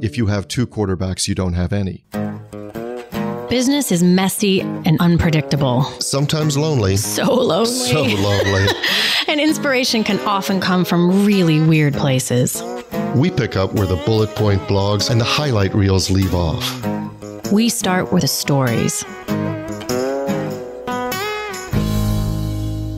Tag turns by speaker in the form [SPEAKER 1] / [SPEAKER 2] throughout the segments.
[SPEAKER 1] if you have 2 quarterbacks, you don't have any.
[SPEAKER 2] Business is messy and unpredictable.
[SPEAKER 1] Sometimes lonely.
[SPEAKER 2] So lonely.
[SPEAKER 1] So lonely.
[SPEAKER 2] And inspiration can often come from really weird places.
[SPEAKER 1] We pick up where the bullet point blogs and the highlight reels leave off.
[SPEAKER 2] We start with the stories.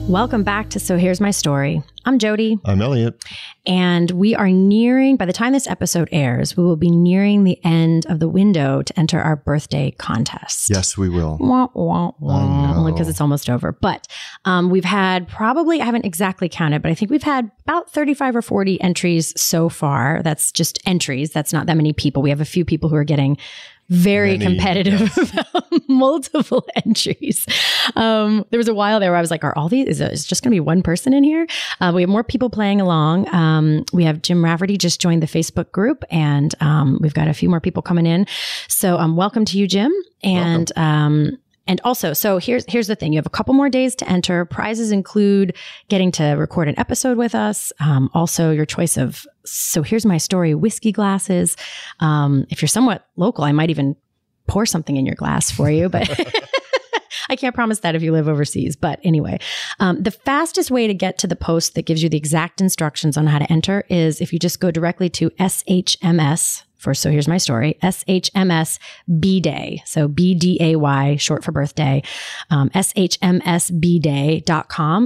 [SPEAKER 2] Welcome back to So Here's My Story. I'm Jodi.
[SPEAKER 1] I'm Eliot.
[SPEAKER 2] And we are nearing, by the time this episode airs, we will be nearing the end of the window to enter our birthday contest.
[SPEAKER 1] Yes, we will.
[SPEAKER 2] Wah, wah, wah. Only because it's almost over. But we've had probably, I haven't exactly counted, but I think we've had about 35 or 40 entries so far. That's just entries. That's not that many people. We have a few people who are getting very competitive about multiple entries. There was a while there where I was like, are all these, is it just going to be one person in here? We have more people playing along. We have Jim Rafferty just joined the Facebook group, and we've got a few more people coming in. So welcome to you, Jim. And and also, so here's the thing. You have a couple more days to enter. Prizes include getting to record an episode with us. Also, your choice of So Here's My Story whiskey glasses. If you're somewhat local, I might even pour something in your glass for you, but I can't promise that if you live overseas. But anyway, the fastest way to get to the post that gives you the exact instructions on how to enter is if you just go directly to SHMS for So Here's My Story, SHMS B-Day. So B-D-A-Y, short for birthday, shmsbday.com.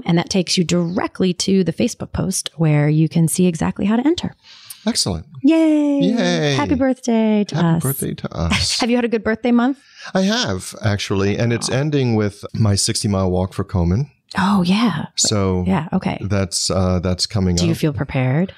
[SPEAKER 2] And that takes you directly to the Facebook post where you can see exactly how to enter.
[SPEAKER 1] Excellent.
[SPEAKER 2] Yay.
[SPEAKER 1] Yay.
[SPEAKER 2] Happy birthday to us.
[SPEAKER 1] Happy birthday to us.
[SPEAKER 2] Have you had a good birthday month?
[SPEAKER 1] I have, actually. And it's ending with my 60-mile walk for Komen.
[SPEAKER 2] Oh, yeah.
[SPEAKER 1] So
[SPEAKER 2] yeah, okay.
[SPEAKER 1] That's coming up.
[SPEAKER 2] Do you feel prepared?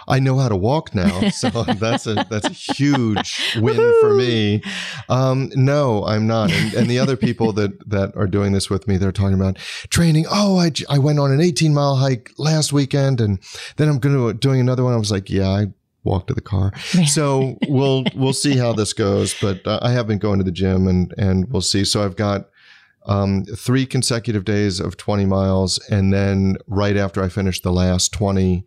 [SPEAKER 1] I know how to walk now, so that's a huge win for me. No, I'm not. And the other people that are doing this with me, they're talking about training. Oh, I went on an 18-mile hike last weekend, and then I'm doing another one. I was like, yeah, I walked to the car. So we'll see how this goes. But I have been going to the gym, and we'll see. So I've got 3 consecutive days of 20 miles, and then right after I finish the last 20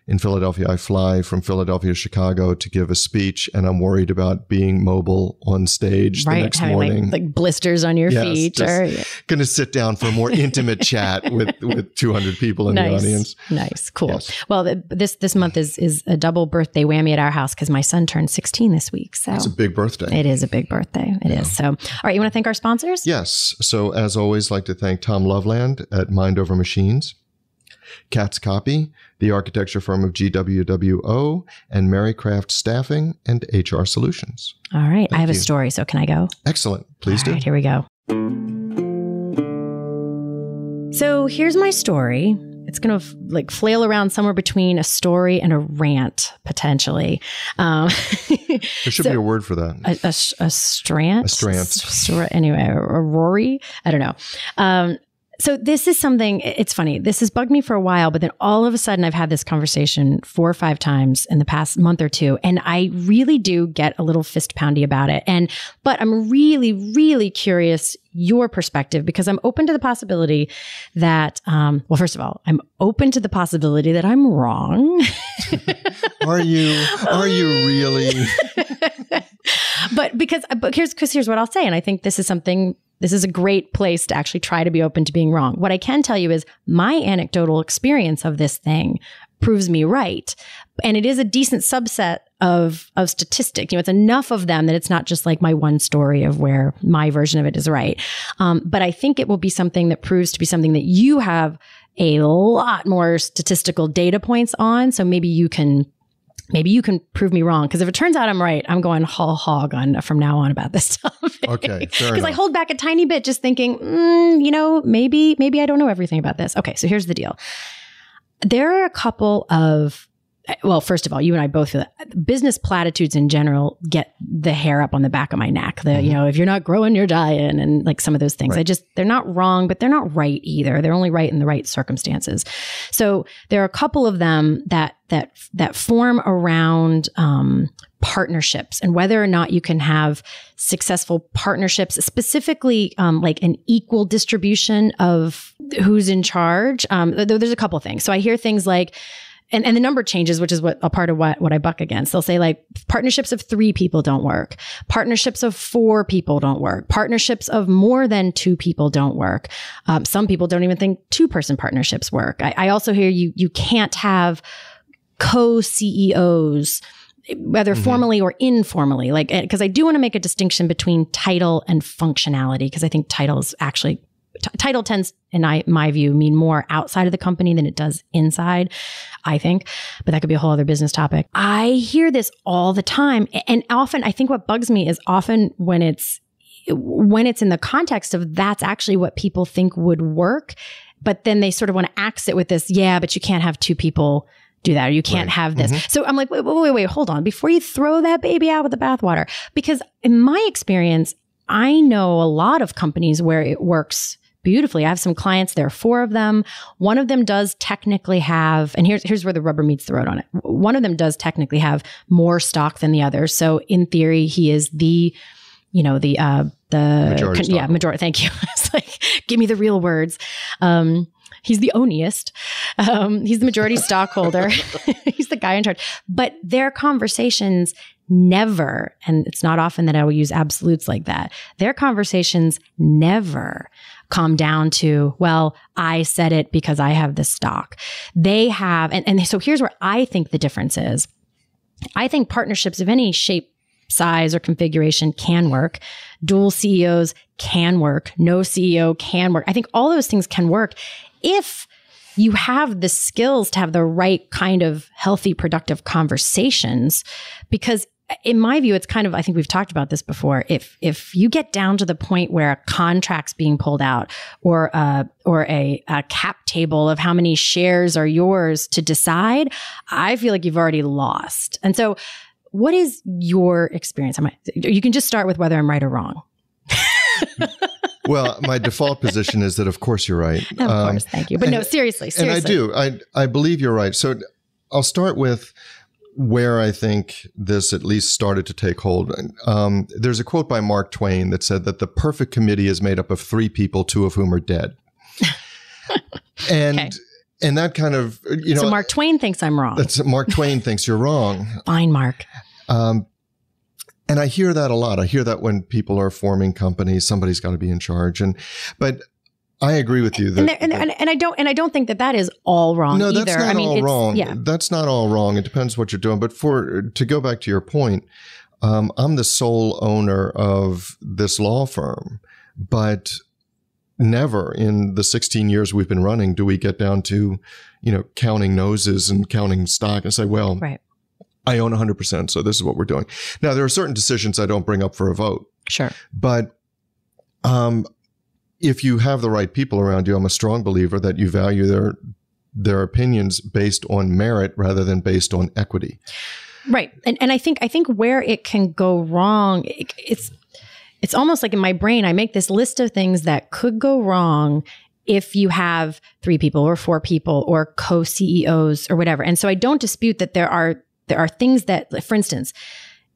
[SPEAKER 1] in Philadelphia, I fly from Philadelphia to Chicago to give a speech, and I'm worried about being mobile on stage the next morning.
[SPEAKER 2] Like blisters on your feet.
[SPEAKER 1] Going to sit down for a more intimate chat with 200 people in the audience.
[SPEAKER 2] Nice. Cool.
[SPEAKER 1] Yes.
[SPEAKER 2] Well, this month is a double birthday whammy at our house because my son turned 16 this week. So
[SPEAKER 1] it's a big birthday.
[SPEAKER 2] It is a big birthday. It is. So, all right, you want to thank our sponsors?
[SPEAKER 1] Yes. So as always, I'd like to thank Tom Loveland at Mind Over Machines, Cat's Copy, the architecture firm of GWWO, and Marycraft Staffing and HR Solutions.
[SPEAKER 2] All right. I have a story, so can I go?
[SPEAKER 1] Excellent. Please do.
[SPEAKER 2] All right, here we go. So here's my story. It's going to flail around somewhere between a story and a rant, potentially.
[SPEAKER 1] There should be a word for that.
[SPEAKER 2] A strant?
[SPEAKER 1] A strant.
[SPEAKER 2] Anyway, a Rory? I don't know. So this is something, it's funny. This has bugged me for a while, but then all of a sudden I've had this conversation 4 or 5 times in the past month or two. And I really do get a little fist poundy about it. But I'm really, really curious your perspective, because I'm open to the possibility that, well, first of all, I'm open to the possibility that I'm wrong.
[SPEAKER 1] Are you really?
[SPEAKER 2] But here's what I'll say. And I think this is a great place to actually try to be open to being wrong. What I can tell you is my anecdotal experience of this thing proves me right. And it is a decent subset of statistics. It's enough of them that it's not just like my one story of where my version of it is right. But I think it will be something that proves to be something that you have a lot more statistical data points on. So maybe you can prove me wrong. Because if it turns out I'm right, I'm going whole hog on from now on about this topic.
[SPEAKER 1] Okay, fair enough.
[SPEAKER 2] Because I hold back a tiny bit just thinking, maybe I don't know everything about this. Okay, so here's the deal. There are a couple of, well, first of all, you and I both feel that business platitudes in general get the hair up on the back of my neck. If you're not growing, you're dying, and like some of those things. Right. They're not wrong, but they're not right either. They're only right in the right circumstances. So there are a couple of them that form around partnerships and whether or not you can have successful partnerships, specifically like an equal distribution of who's in charge. There's a couple of things. So I hear things like, and the number changes, which is a part of what I buck against. They'll say like partnerships of 3 people don't work. Partnerships of 4 people don't work. Partnerships of more than 2 people don't work. Some people don't even think 2-person partnerships work. I also hear you can't have co-CEOs, whether formally or informally, like, because I do want to make a distinction between title and functionality, because I think title is actually title tends, in my view, mean more outside of the company than it does inside, I think. But that could be a whole other business topic. I hear this all the time. And often, I think what bugs me is often when it's in the context of that's actually what people think would work. But then they sort of want to axe it with this, yeah, but you can't have 2 people do that, or you can't have this. Mm-hmm. So I'm like, wait, hold on. Before you throw that baby out with the bathwater, because in my experience, I know a lot of companies where it works beautifully. I have some clients, there are 4 of them. One of them does technically have, and here's where the rubber meets the road on it. One of them does technically have more stock than the other. So in theory, he is the majority. Yeah, majority. Thank you. It's like, give me the real words. He's the owniest. He's the majority stockholder. He's the guy in charge. But their conversations never, and it's not often that I will use absolutes like that, their conversations never come down to, well, I said it because I have the stock. They have, and so here's where I think the difference is. I think partnerships of any shape, size, or configuration can work. Dual CEOs can work. No CEO can work. I think all those things can work if you have the skills to have the right kind of healthy, productive conversations. Because in my view, it's kind of, I think we've talked about this before. If you get down to the point where a contract's being pulled out or a cap table of how many shares are yours to decide, I feel like you've already lost. And so what is your experience? You can just start with whether I'm right or wrong.
[SPEAKER 1] Well, my default position is that, of course, you're right.
[SPEAKER 2] Of course, thank you. But no, seriously.
[SPEAKER 1] And I do. I believe you're right. So I'll start with where I think this at least started to take hold. There's a quote by Mark Twain that said that the perfect committee is made up of 3 people, 2 of whom are dead. And okay. And that kind of,
[SPEAKER 2] So Mark Twain thinks I'm wrong.
[SPEAKER 1] Mark Twain thinks you're wrong.
[SPEAKER 2] Fine, Mark.
[SPEAKER 1] And I hear that a lot. I hear that when people are forming companies, somebody's got to be in charge. But I agree with you that,
[SPEAKER 2] and I don't think that is all wrong.
[SPEAKER 1] No,
[SPEAKER 2] either.
[SPEAKER 1] That's not all wrong. Yeah. That's not all wrong. It depends what you're doing. But to go back to your point, I'm the sole owner of this law firm, but never in the 16 years we've been running do we get down to, counting noses and counting stock and say, well, right. I own 100%, so this is what we're doing. Now, there are certain decisions I don't bring up for a vote.
[SPEAKER 2] Sure.
[SPEAKER 1] But if you have the right people around you, I'm a strong believer that you value their opinions based on merit rather than based on equity.
[SPEAKER 2] Right. And I think where it can go wrong, it's almost like in my brain, I make this list of things that could go wrong if you have 3 people or 4 people or co-CEOs or whatever. And so I don't dispute that there are things that, for instance,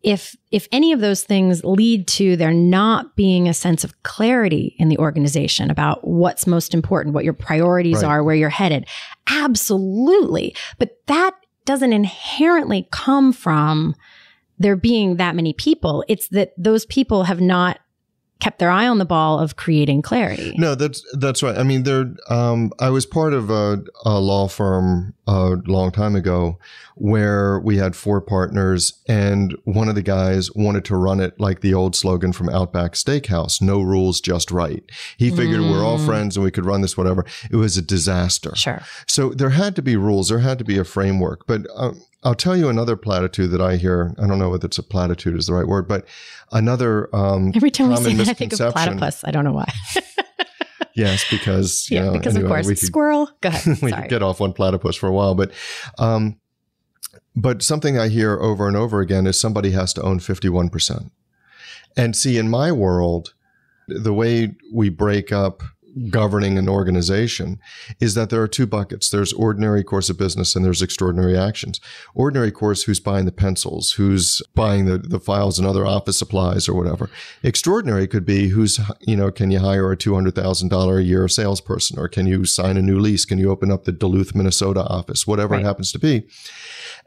[SPEAKER 2] if any of those things lead to there not being a sense of clarity in the organization about what's most important, what your priorities are, where you're headed, absolutely. But that doesn't inherently come from there being that many people. It's that those people have not kept their eye on the ball of creating clarity.
[SPEAKER 1] No, that's right. I mean, I was part of a law firm a long time ago where we had 4 partners, and one of the guys wanted to run it like the old slogan from Outback Steakhouse, no rules, just right. He figured we're all friends and we could run this, whatever. It was a disaster.
[SPEAKER 2] Sure.
[SPEAKER 1] So there had to be rules. There had to be a framework. But I'll tell you another platitude that I hear. I don't know whether it's a platitude is the right word, but another
[SPEAKER 2] every time we say that, I think of platypus. I don't know why.
[SPEAKER 1] Yes, because
[SPEAKER 2] because anyway, of course, squirrel. Go ahead.
[SPEAKER 1] We could get off on platypus for a while, but something I hear over and over again is somebody has to own 51%. And see, in my world, the way we break up governing an organization is that there are two buckets. There's ordinary course of business and there's extraordinary actions. Ordinary course, who's buying the pencils, who's buying the files and other office supplies or whatever. Extraordinary could be who's, can you hire a $200,000 a year salesperson, or can you sign a new lease? Can you open up the Duluth, Minnesota office, whatever it happens to be.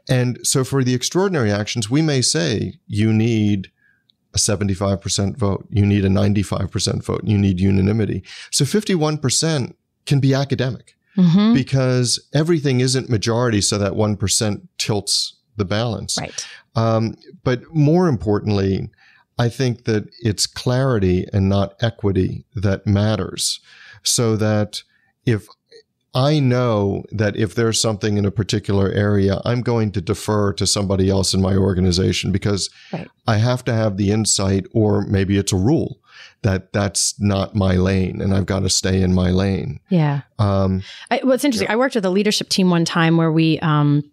[SPEAKER 1] And so for the extraordinary actions, we may say you need a 75% vote. You need a 95% vote. You need unanimity. So 51% can be academic because everything isn't majority. So that 1% tilts the balance.
[SPEAKER 2] Right.
[SPEAKER 1] But more importantly, I think that it's clarity and not equity that matters. So that if I know that if there's something in a particular area, I'm going to defer to somebody else in my organization because I have to have the insight, or maybe it's a rule that that's not my lane and I've got to stay in my lane.
[SPEAKER 2] Yeah. Well, it's interesting. I worked with a leadership team one time where we, actually,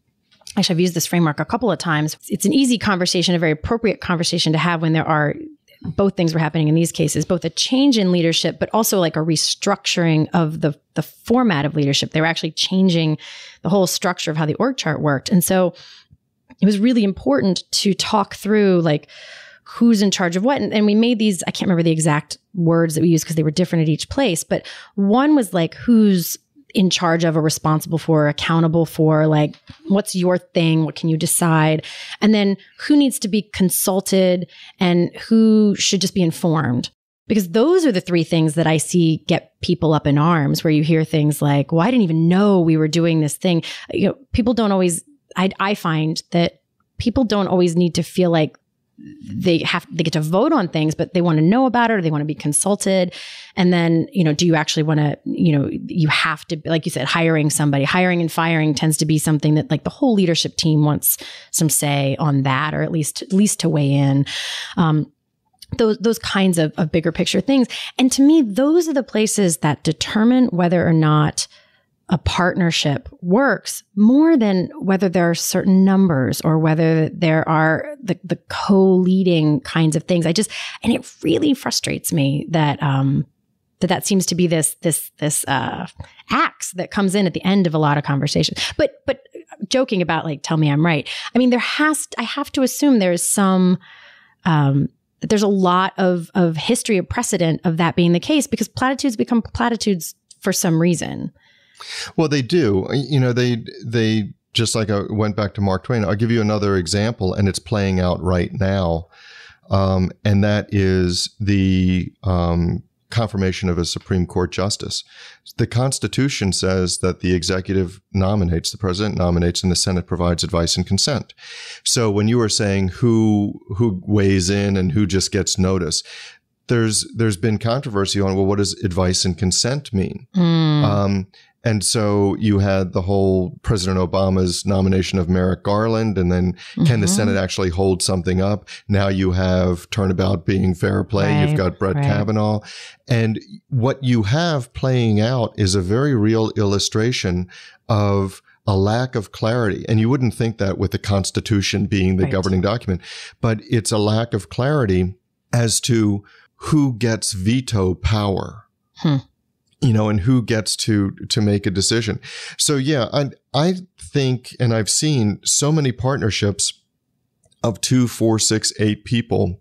[SPEAKER 2] I've used this framework a couple of times. It's an easy conversation, a very appropriate conversation to have when there are both things were happening in these cases, both a change in leadership, but also like a restructuring of the format of leadership. They were actually changing the whole structure of how the org chart worked. And so it was really important to talk through like who's in charge of what. And we made these, I can't remember the exact words that we used because they were different at each place, but one was like who's in charge of or responsible for, accountable for, like, what's your thing? What can you decide? And then who needs to be consulted and who should just be informed? Because those are the three things that I see get people up in arms, where you hear things like, well, I didn't even know we were doing this thing. People don't always, I find that people don't always need to feel like they get to vote on things, but they want to know about it or they want to be consulted. And then, do you actually want to, you have to, like you said, hiring and firing tends to be something that like the whole leadership team wants some say on that, or at least to weigh in. Those kinds of bigger picture things. And to me, those are the places that determine whether or not a partnership works, more than whether there are certain numbers or whether there are the co-leading kinds of things. And it really frustrates me that that seems to be this axe that comes in at the end of a lot of conversations. But joking about like, tell me I'm right. I mean, I have to assume there's some, there's a lot of history of precedent of that being the case, because platitudes become platitudes for some reason.
[SPEAKER 1] Well, they do. They just like I went back to Mark Twain. I'll give you another example, and it's playing out right now. And that is the confirmation of a Supreme Court justice. The Constitution says that the executive nominates, the president nominates, and the Senate provides advice and consent. So when you were saying who weighs in and who just gets notice, there's been controversy on, well, what does advice and consent mean? And so you had the whole President Obama's nomination of Merrick Garland, and then can the Senate actually hold something up? Now you have turnabout being fair play. Right, you've got Brett Kavanaugh. And what you have playing out is a very real illustration of a lack of clarity. And you wouldn't think that with the Constitution being the governing document, but it's a lack of clarity as to who gets veto power. And who gets to make a decision. So yeah, I think, and I've seen so many partnerships of 2, 4, 6, 8 people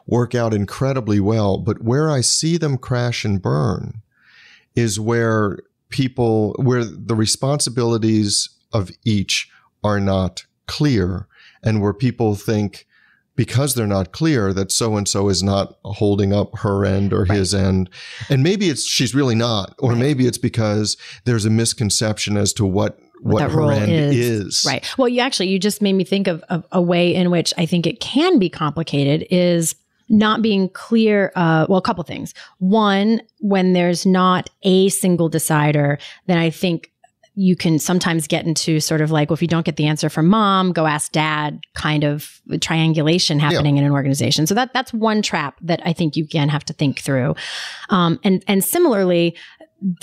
[SPEAKER 1] work out incredibly well. But where I see them crash and burn is where the responsibilities of each are not clear, and where people think, because they're not clear, that so-and-so is not holding up her end or his end. And maybe she's really not, or maybe it's because there's a misconception as to what her end is. Right.
[SPEAKER 2] Well, you just made me think of a way in which I think it can be complicated is not being clear. A couple things. One, when there's not a single decider, then I think you can sometimes get into sort of like, well, if you don't get the answer from mom, go ask dad kind of triangulation happening in an organization. So that's one trap that I think you again have to think through. And similarly,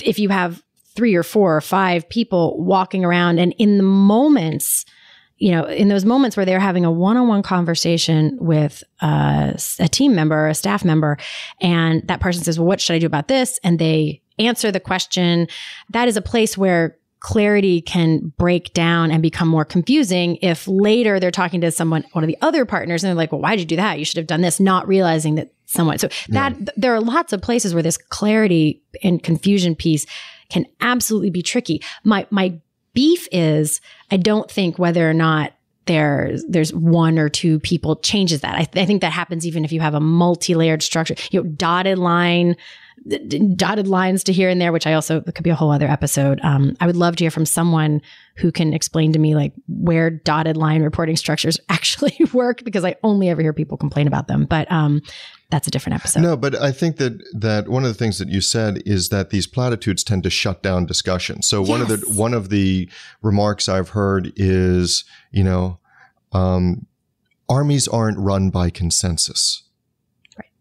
[SPEAKER 2] if you have 3 or 4 or 5 people walking around and in the moments, in those moments where they're having a one-on-one conversation with a team member or a staff member, and that person says, well, what should I do about this? And they answer the question. That is a place where clarity can break down and become more confusing if later they're talking to one of the other partners, and they're like, well, why did you do that? You should have done this, not realizing that there are lots of places where this clarity and confusion piece can absolutely be tricky. My beef is, I don't think whether or not there's one or two people changes that. I think that happens even if you have a multi-layered structure, dotted lines to here and there, which that could be a whole other episode. I would love to hear from someone who can explain to me like where dotted line reporting structures actually work, because I only ever hear people complain about them. But that's a different episode.
[SPEAKER 1] No, but I think that one of the things that you said is that these platitudes tend to shut down discussion. So
[SPEAKER 2] yes.
[SPEAKER 1] one of the remarks I've heard is, armies aren't run by consensus.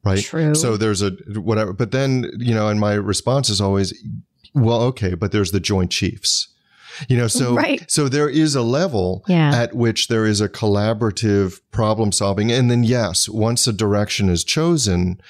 [SPEAKER 1] Right.
[SPEAKER 2] True.
[SPEAKER 1] So there's whatever, but then, and my response is always, well, okay, but there's the Joint Chiefs, so there is a level at which there is a collaborative problem solving. And then, yes, once a direction is chosen,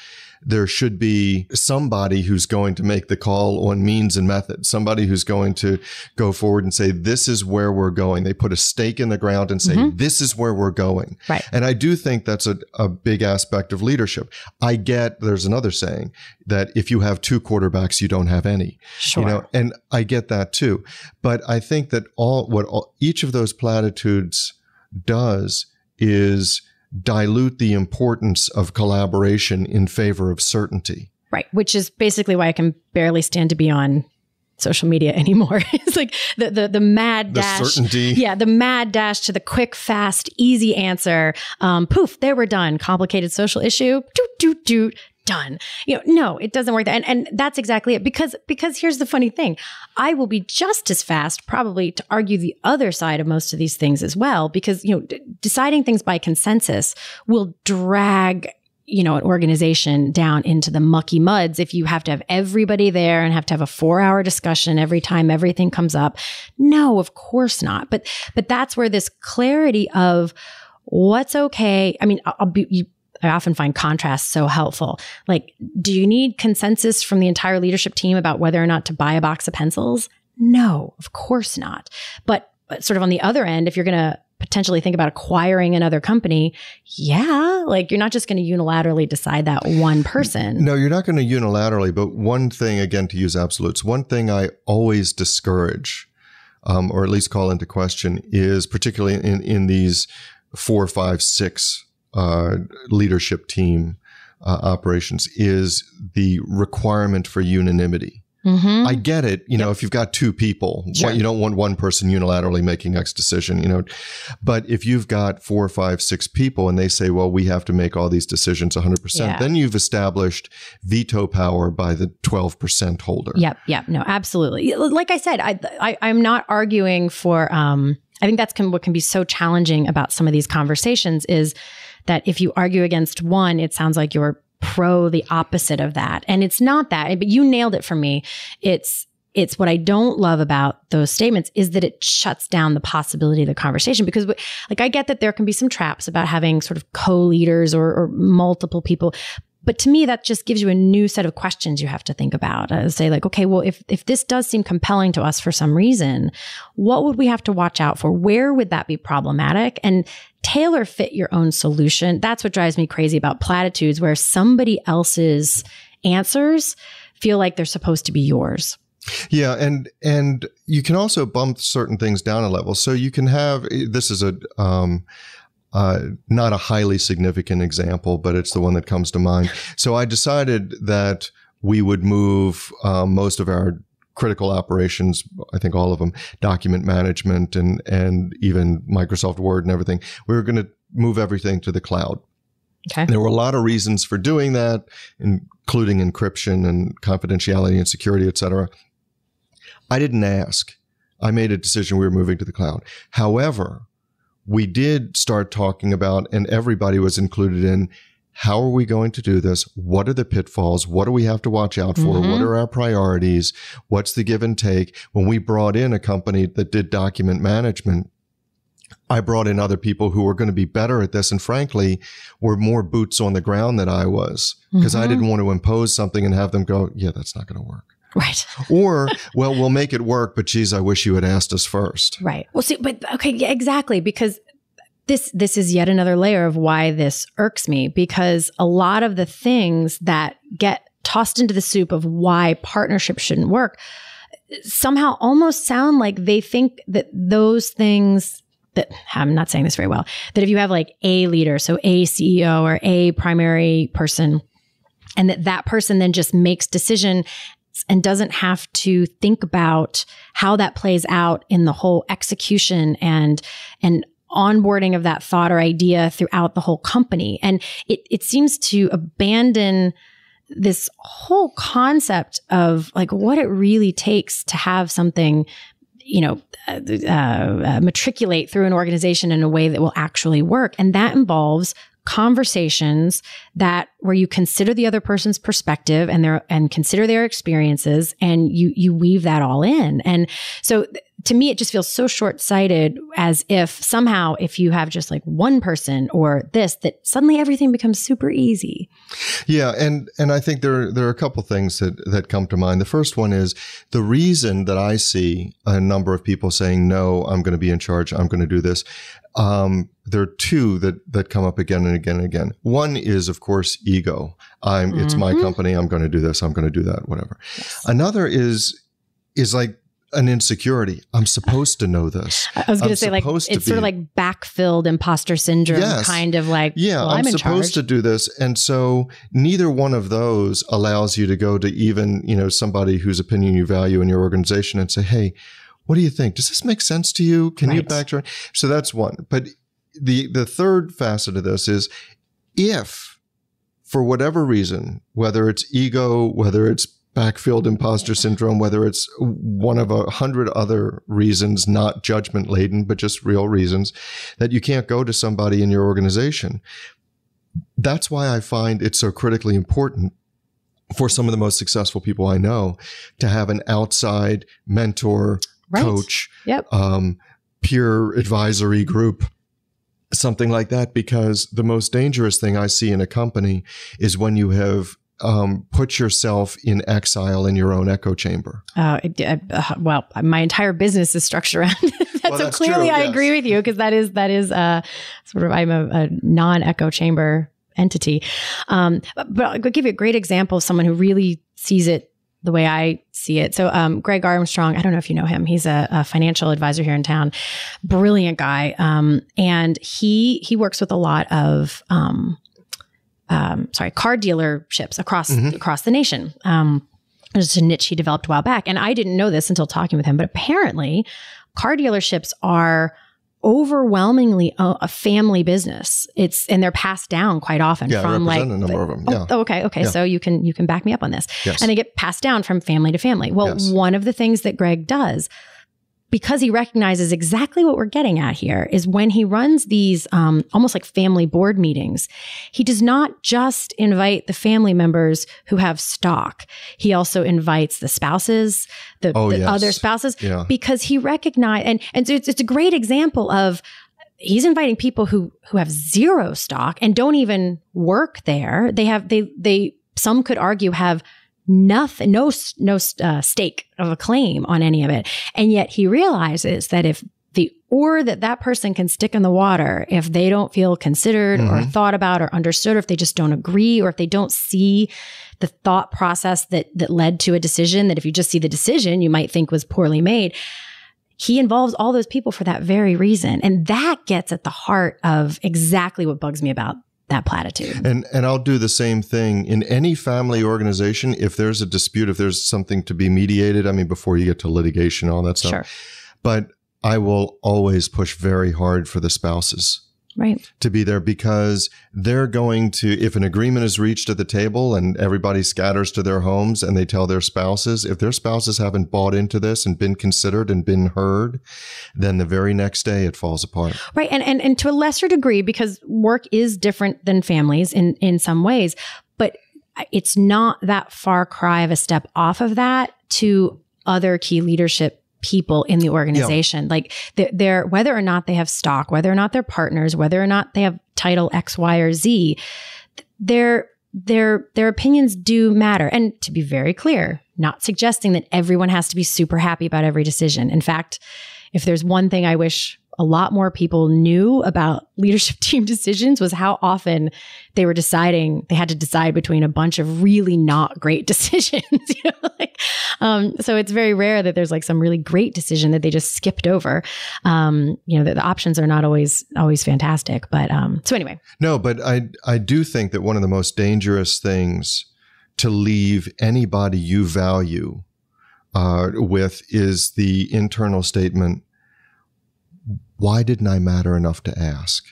[SPEAKER 1] there should be somebody who's going to make the call on means and method, somebody who's going to go forward and say, this is where we're going. They put a stake in the ground and say, this is where we're going.
[SPEAKER 2] Right.
[SPEAKER 1] And I do think that's a big aspect of leadership. There's another saying that if you have two quarterbacks, you don't have any.
[SPEAKER 2] Sure.
[SPEAKER 1] And I get that too. But I think that each of those platitudes does is dilute the importance of collaboration in favor of certainty.
[SPEAKER 2] Right. Which is basically why I can barely stand to be on social media anymore. It's like the mad dash.
[SPEAKER 1] The certainty.
[SPEAKER 2] Yeah. The mad dash to the quick, fast, easy answer. Poof, there we're done. Complicated social issue. Done. No, it doesn't work. And that's exactly it. Because here's the funny thing. I will be just as fast probably to argue the other side of most of these things as well, because, deciding things by consensus will drag, an organization down into the mucky muds if you have to have everybody there and have to have a 4-hour discussion every time everything comes up. No, of course not. But that's where this clarity of what's okay. I mean, I often find contrast so helpful. Like, do you need consensus from the entire leadership team about whether or not to buy a box of pencils? No, of course not. But sort of on the other end, if you're going to potentially think about acquiring another company, like you're not just going to unilaterally decide that one person.
[SPEAKER 1] No, you're not going to unilaterally. But one thing, again, to use absolutes, one thing I always discourage, or at least call into question, is particularly in these 4, 5, 6 leadership team operations, is the requirement for unanimity. I get it. If you've got 2 people,
[SPEAKER 2] sure,
[SPEAKER 1] you don't want one person unilaterally making X decision, but if you've got 4, 5, 6 people and they say, well, we have to make all these decisions 100%, then you've established veto power by the 12% holder.
[SPEAKER 2] Yep. No, absolutely. Like I said, I'm not arguing for, I think that's what can be so challenging about some of these conversations is that if you argue against one, it sounds like you're pro the opposite of that. And it's not that, but you nailed it for me. It's what I don't love about those statements is that it shuts down the possibility of the conversation, because I get that there can be some traps about having sort of co-leaders or multiple people. But to me, that just gives you a new set of questions you have to think about. Say like, okay, well, if this does seem compelling to us for some reason, what would we have to watch out for? Where would that be problematic? And tailor fit your own solution. That's what drives me crazy about platitudes, where somebody else's answers feel like they're supposed to be yours.
[SPEAKER 1] Yeah. And you can also bump certain things down a level. So you can have, this is not a highly significant example, but it's the one that comes to mind. So I decided that we would move most of our critical operations, I think all of them, document management and even Microsoft Word and everything. We were going to move everything to the cloud.
[SPEAKER 2] Okay.
[SPEAKER 1] There were a lot of reasons for doing that, including encryption and confidentiality and security, et cetera. I didn't ask. I made a decision we were moving to the cloud. However, we did start talking about, and everybody was included in, how are we going to do this? What are the pitfalls? What do we have to watch out for? What are our priorities? What's the give and take? When we brought in a company that did document management, I brought in other people who were going to be better at this and frankly were more boots on the ground than I was because I didn't want to impose something and have them go, yeah, that's not going to work.
[SPEAKER 2] Right.
[SPEAKER 1] Or, well, we'll make it work, but geez, I wish you had asked us first.
[SPEAKER 2] Right. Well, see, but okay, yeah, exactly. Because this is yet another layer of why this irks me, because a lot of the things that get tossed into the soup of why partnerships shouldn't work somehow almost sound like they think that those things that, I'm not saying this very well, that if you have like a leader, so a CEO or a primary person, and that person then just makes decision and doesn't have to think about how that plays out in the whole execution and onboarding of that thought or idea throughout the whole company. And it seems to abandon this whole concept of like what it really takes to have something, matriculate through an organization in a way that will actually work. And that involves conversations where you consider the other person's perspective and consider their experiences, and you weave that all in. And so to me, it just feels so short-sighted, as if somehow if you have just like one person or that suddenly everything becomes super easy.
[SPEAKER 1] Yeah. And I think there are a couple things that come to mind. The first one is the reason that I see a number of people saying, no, I'm going to be in charge, I'm going to do this. There are two that come up again and again and again. One is, of course, ego. It's my company. I'm going to do this. I'm going to do that, whatever. Yes. Another is like an insecurity. I'm supposed to know this.
[SPEAKER 2] I was going to say, like, it's sort of like backfilled imposter syndrome, kind of like,
[SPEAKER 1] yeah,
[SPEAKER 2] well,
[SPEAKER 1] I'm
[SPEAKER 2] in
[SPEAKER 1] supposed to do this. And so neither one of those allows you to go to even, somebody whose opinion you value in your organization and say, hey, what do you think? Does this make sense to you? Can you backtrack? So that's one. But the third facet of this is, if for whatever reason, whether it's ego, whether it's backfilled imposter syndrome, whether it's one of 100 other reasons, not judgment laden, but just real reasons, that you can't go to somebody in your organization. That's why I find it so critically important for some of the most successful people I know to have an outside mentor, coach, peer advisory group, something like that, because the most dangerous thing I see in a company is when you have put yourself in exile in your own echo chamber.
[SPEAKER 2] Well, my entire business is structured around that. Well, so clearly true, I agree with you, because that is sort of, I'm a non-echo chamber entity. But I'll give you a great example of someone who really sees it the way I see it. So Greg Armstrong, I don't know if you know him. He's a financial advisor here in town. Brilliant guy. And he works with a lot of car dealerships across the nation. There's a niche he developed a while back. And I didn't know this until talking with him, but apparently car dealerships are overwhelmingly a family business. And they're passed down quite often from like a number of them. Yeah. Okay. Yeah. So you can back me up on this. Yes. And they get passed down from family to family. Well, one of the things that Greg does, because he recognizes exactly what we're getting at here, is when he runs these almost like family board meetings, he does not just invite the family members who have stock. He also invites the spouses, the other spouses, because he recognized, and so it's a great example of, he's inviting people who have zero stock and don't even work there. They some could argue have nothing, no stake of a claim on any of it. And yet he realizes that if the oar that person can stick in the water, if they don't feel considered or thought about or understood, or if they just don't agree, or if they don't see the thought process that led to a decision, that if you just see the decision, you might think was poorly made. He involves all those people for that very reason. And that gets at the heart of exactly what bugs me about that platitude.
[SPEAKER 1] And I'll do the same thing in any family organization. If there's a dispute, if there's something to be mediated, I mean, before you get to litigation, all that stuff. Sure. But I will always push very hard for the spouses.
[SPEAKER 2] Right.
[SPEAKER 1] To be there, because they're going to, if an agreement is reached at the table and everybody scatters to their homes and they tell their spouses, if their spouses haven't bought into this and been considered and been heard, then the very next day it falls apart.
[SPEAKER 2] Right. And to a lesser degree, because work is different than families in some ways, but it's not that far cry of a step off of that to other key leadership people in the organization. Yeah. Like they're whether or not they have stock, whether or not they're partners, whether or not they have title X, Y, or Z, their opinions do matter. And to be very clear, not suggesting that everyone has to be super happy about every decision. In fact, if there's one thing I wish a lot more people knew about leadership team decisions was how often they had to decide between a bunch of really not great decisions. So it's very rare that there's like some really great decision that they just skipped over. The options are not always fantastic. But so anyway.
[SPEAKER 1] No, but I do think that one of the most dangerous things to leave anybody you value with is the internal statement, why didn't I matter enough to ask?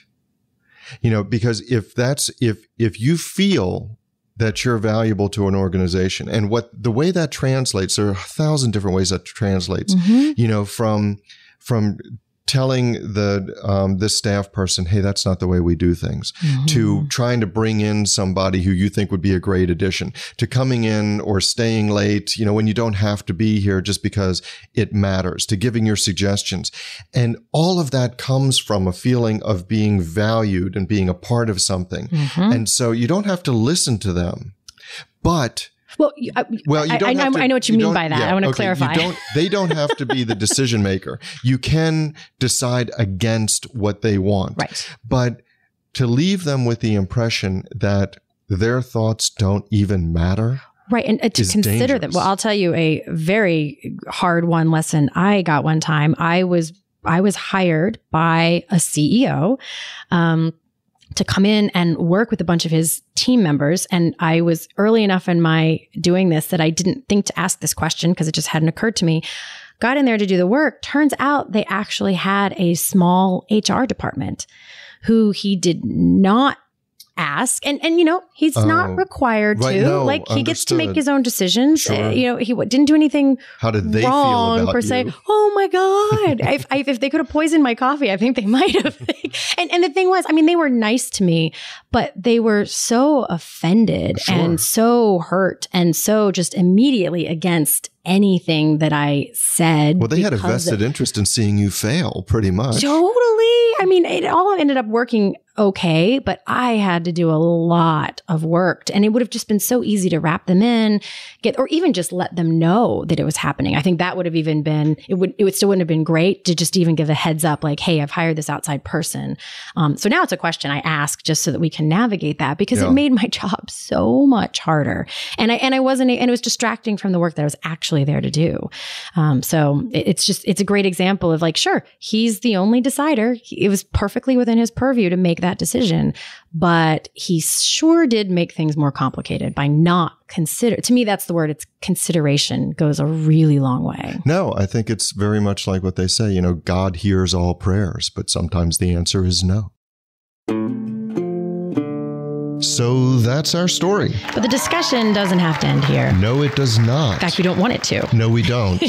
[SPEAKER 1] Because if you feel that you're valuable to an organization, and the way that translates, there are 1,000 different ways that translates, from telling this staff person, hey, that's not the way we do things, to trying to bring in somebody who you think would be a great addition, to coming in or staying late, when you don't have to be here just because it matters, to giving your suggestions. And all of that comes from a feeling of being valued and being a part of something. And so you don't have to listen to them, but
[SPEAKER 2] I know what you mean by that. I want to clarify.
[SPEAKER 1] They don't have to be the decision maker. You can decide against what they want.
[SPEAKER 2] Right.
[SPEAKER 1] But to leave them with the impression that their thoughts don't even matter.
[SPEAKER 2] Right. And to consider them. Well, I'll tell you a very hard one lesson I got one time. I was hired by a CEO, to come in and work with a bunch of his team members. And I was early enough in my doing this that I didn't think to ask this question because it just hadn't occurred to me. Got in there to do the work. Turns out they actually had a small HR department who he did not ask. And he's not required to.
[SPEAKER 1] No,
[SPEAKER 2] he gets to make his own decisions.
[SPEAKER 1] Sure.
[SPEAKER 2] He didn't do anything
[SPEAKER 1] How did they
[SPEAKER 2] wrong
[SPEAKER 1] feel about
[SPEAKER 2] per se.
[SPEAKER 1] you?
[SPEAKER 2] Oh my God. If they could have poisoned my coffee, I think they might have. And the thing was, they were nice to me, but they were so offended and so hurt and so just immediately against anything that I said.
[SPEAKER 1] Well, they had a vested interest in seeing you fail, pretty much.
[SPEAKER 2] Totally. It all ended up working okay, but I had to do a lot of work, and it would have just been so easy to wrap them in, or even just let them know that it was happening. I think that would have even been, it still wouldn't have been great to just even give a heads up, like, hey, I've hired this outside person. So now it's a question I ask just so that we can navigate that, because it made my job so much harder. And it was distracting from the work that I was actually there to do. So it's a great example of like, sure, he's the only decider. It was perfectly within his purview to make that decision, but he sure did make things more complicated by not to me, that's the word. It's consideration goes a really long way.
[SPEAKER 1] No, I think it's very much like what they say, God hears all prayers, but sometimes the answer is no. So that's our story.
[SPEAKER 2] But the discussion doesn't have to end here.
[SPEAKER 1] No, it does not.
[SPEAKER 2] In fact, we don't want it to.
[SPEAKER 1] No, we don't.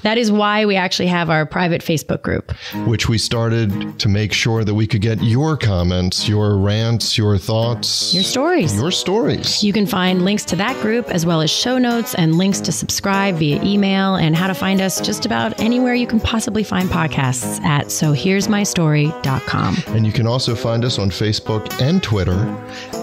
[SPEAKER 2] That is why we actually have our private Facebook group,
[SPEAKER 1] which we started to make sure that we could get your comments, your rants, your thoughts,
[SPEAKER 2] your stories.
[SPEAKER 1] You
[SPEAKER 2] can find links to that group as well as show notes and links to subscribe via email and how to find us just about anywhere you can possibly find podcasts at sohere'smystory.com.
[SPEAKER 1] And you can also find us on Facebook and Twitter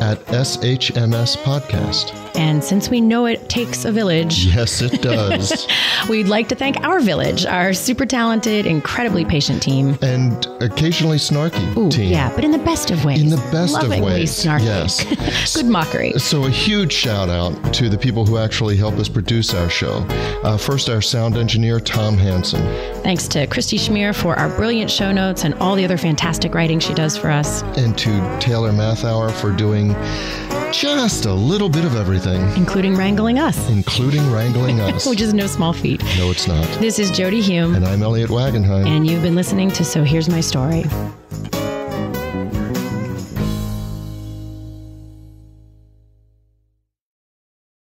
[SPEAKER 1] at SHMS Podcast.
[SPEAKER 2] And since we know it takes a village.
[SPEAKER 1] Yes, it does.
[SPEAKER 2] We'd like to thank our village, our super talented, incredibly patient team.
[SPEAKER 1] And occasionally snarky team.
[SPEAKER 2] Yeah, but in the best of ways.
[SPEAKER 1] In the best of ways.
[SPEAKER 2] Snarky.
[SPEAKER 1] Yes.
[SPEAKER 2] Good mockery.
[SPEAKER 1] So a huge shout out to the people who actually help us produce our show. First, our sound engineer, Tom Hansen.
[SPEAKER 2] Thanks to Christy Schmier for our brilliant show notes and all the other fantastic writing she does for us.
[SPEAKER 1] And to Taylor Mathauer for doing just a little bit of everything.
[SPEAKER 2] Including wrangling us. Which is no small feat.
[SPEAKER 1] No, it's not.
[SPEAKER 2] This is Jodi Hume.
[SPEAKER 1] And I'm Eliot Wagenheim.
[SPEAKER 2] And you've been listening to So Here's My Story.